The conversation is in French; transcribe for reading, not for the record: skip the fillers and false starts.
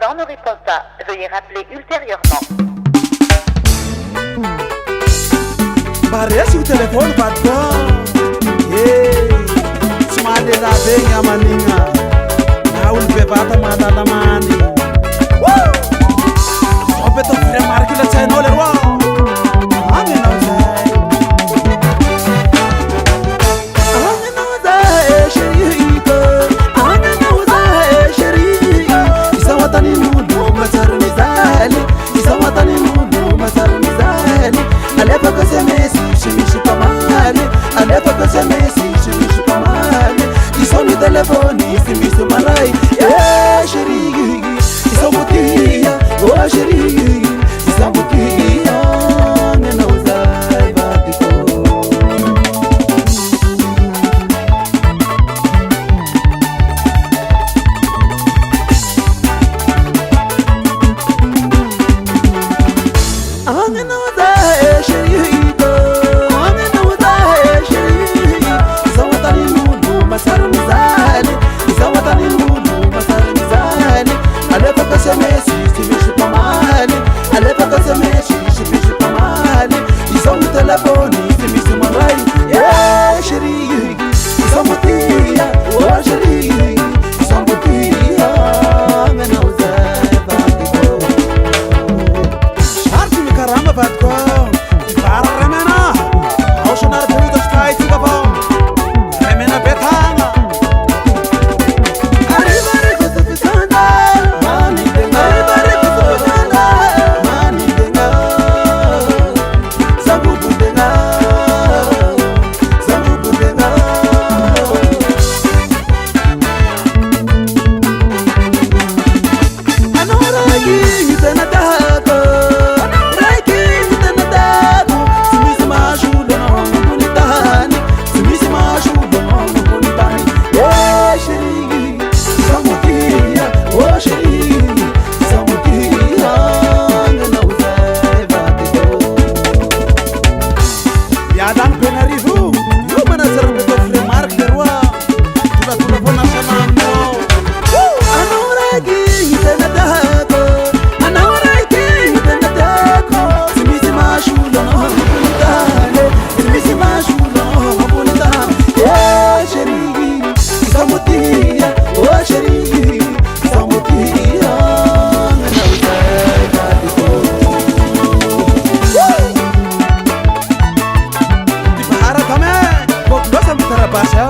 l'assistant ne répond pas. Veuillez rappeler ultérieurement. Parece o telefone patrão. Smade da benha maninha. Na ulpevata mata da mani. Opeto fremar que le sai no le roi. Amena usai. Amena usai shirika. Amena usai shirika. Isa watani mudu masar mizali. Isa watani mudu masar mizali. Alepa kase mesi shimishi pamali. Alepa kase mesi shimishi pamali. Isoni telefoni simisi marai. Yeah shirika. Isa mutia. Oh shirika. Isa mutia. Nena uzai batiko. Nena uzai shirika. Nena uzai shirika. Isa watani mudu masar mizali. Isa watani mudu masar mizali. Alepa kase mesi shimishi pamali. Alepa kase mesi shimishi pamali. Isa mu telefoni simisi marai. Yeah shirika. Isa mutia. Oh shirika. Isa mutia. Nena uzai batiko. Sharti mi karamba batko. Bara remena. Aushonar puido skai tigabo. Remena betanga. Arrivare questo pisanda. Mani denga. Arrivare questo pisanda. Mani denga. Sabubu denga. Sabubu denga. Anora yi tena dako. Raiki tena dako. Simisi mashudo no bonitani. Simisi mashudo no bonitani. Oh shiri, samutia. Oh shiri, samutia. Nena uzai batiko. Biadam penarivu. Yo mana serbeto fremar kerwa. Tula bona samamno. Anora yi tena dako. Anora yi tena dako. Simisi mashudo no bonitani. Simisi mashudo no bonitani. Yeah shiri, samutia. Oh shiri, samutia. Nena uzai batiko. Di bahara kame. Kok dosa mitara basha.